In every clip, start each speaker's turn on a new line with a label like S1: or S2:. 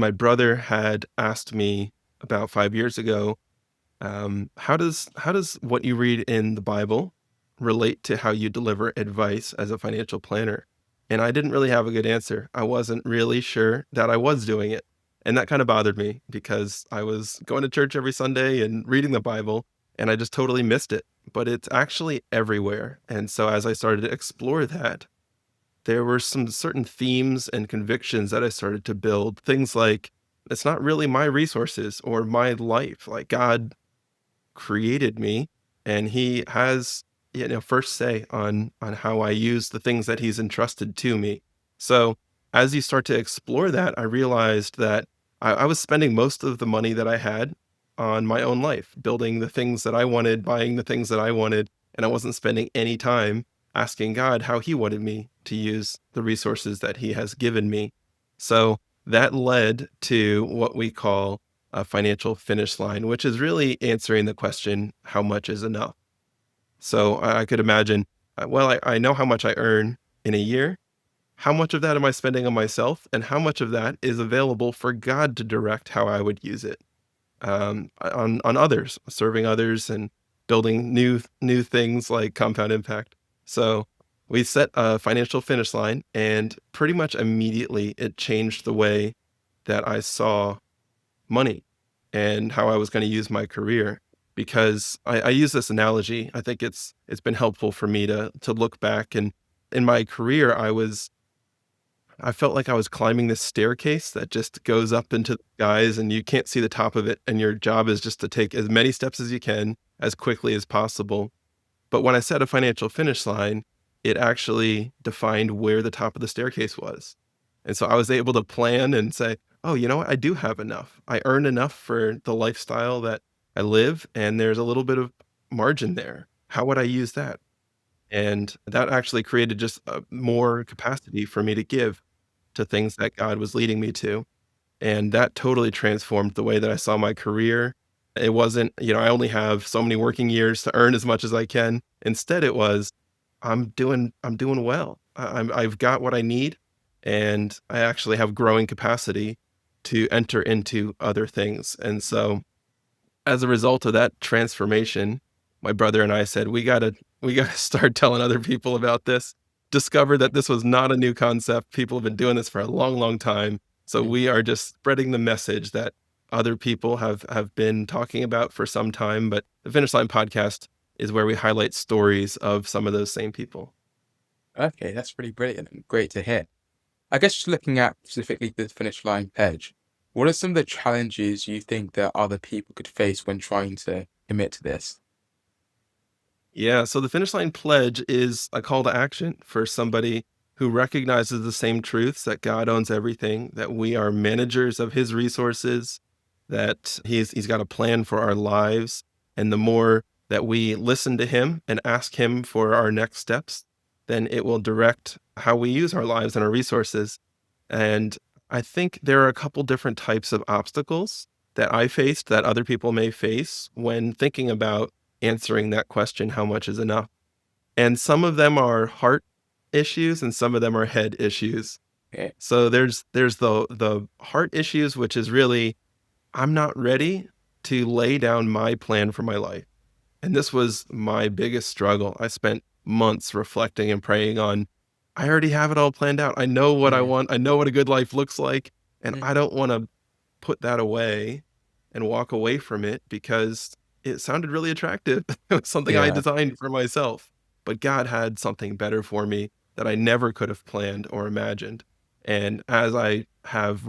S1: My brother had asked me about 5 years ago, how does what you read in the Bible relate to how you deliver advice as a financial planner? And I didn't really have a good answer. I wasn't really sure that I was doing it. And that kind of bothered me because I was going to church every Sunday and reading the Bible, and I just totally missed it. But it's actually everywhere. And so as I started to explore that, there were some certain themes and convictions that I started to build. Things like, it's not really my resources or my life. Like God created me and he has, first say on how I use the things that he's entrusted to me. So as you start to explore that, I realized that I was spending most of the money that I had on my own life, building the things that I wanted, buying the things that I wanted, and I wasn't spending any time asking God how he wanted me to use the resources that he has given me. So that led to what we call a financial finish line, which is really answering the question, how much is enough? So I could imagine, I know how much I earn in a year. How much of that am I spending on myself? And how much of that is available for God to direct how I would use it on others, serving others and building new things like compound impact. So we set a financial finish line, and pretty much immediately it changed the way that I saw money and how I was going to use my career. Because I use this analogy, I think it's been helpful for me to look back, and in my career, I felt like I was climbing this staircase that just goes up into the skies and you can't see the top of it. And your job is just to take as many steps as you can as quickly as possible. But when I set a financial finish line, it actually defined where the top of the staircase was. And so I was able to plan and say, oh, you know what? I do have enough. I earn enough for the lifestyle that I live, and there's a little bit of margin there. How would I use that? And that actually created just more capacity for me to give to things that God was leading me to. And that totally transformed the way that I saw my career. It wasn't, I only have so many working years to earn as much as I can. Instead, it was, I'm doing well. I've got what I need, and I actually have growing capacity to enter into other things. And so as a result of that transformation, my brother and I said, we gotta start telling other people about this. Discovered that this was not a new concept. People have been doing this for a long, long time. So
S2: Mm.
S1: we are just spreading the message that other people have been talking about for some time. But the Finish Line podcast is where we highlight stories of some of those same people.
S2: Okay, that's really brilliant and great to hear. I guess just looking at specifically the finish line pledge, what are some of the challenges you think that other people could face when trying to commit to this?
S1: Yeah, so the Finish Line pledge is a call to action for somebody who recognizes the same truths, that God owns everything, that we are managers of his resources, that he's got a plan for our lives, and the more that we listen to him and ask him for our next steps, then it will direct how we use our lives and our resources. And I think there are a couple different types of obstacles that I faced that other people may face when thinking about answering that question, how much is enough? And some of them are heart issues and some of them are head issues.
S2: Okay.
S1: So there's the heart issues, which is really, I'm not ready to lay down my plan for my life. And this was my biggest struggle. I spent months reflecting and praying on, I already have it all planned out. I know what I
S2: Mm,
S1: want. I know what a good life looks like. And
S2: mm,
S1: I don't want to put that away and walk away from it because it sounded really attractive. It was something I
S2: yeah.
S1: designed for myself, but God had something better for me that I never could have planned or imagined. And as I have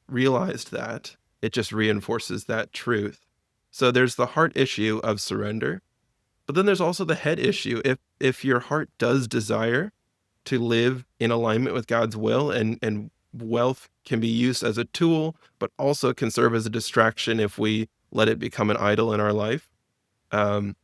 S1: realized that, it just reinforces that truth. So there's the heart issue of surrender, but then there's also the head issue. If your heart does desire to live in alignment with God's will, and wealth can be used as a tool, but also can serve as a distraction if we let it become an idol in our life. Um,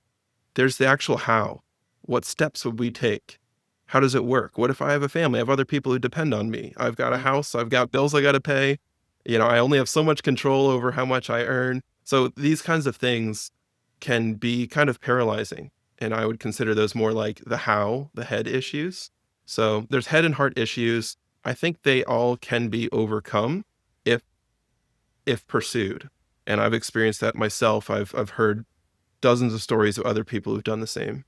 S1: there's the actual how. What steps would we take? How does it work? What if I have a family? I have other people who depend on me. I've got a
S2: Mm,
S1: house. I've got bills I got to pay. I only have so much control over how much I earn. So these kinds of things can be kind of paralyzing. And I would consider those more like the how, the head issues. So there's head and heart issues. I think they all can be overcome if if pursued. And I've experienced that myself. I've heard dozens of stories of other people who've done the same.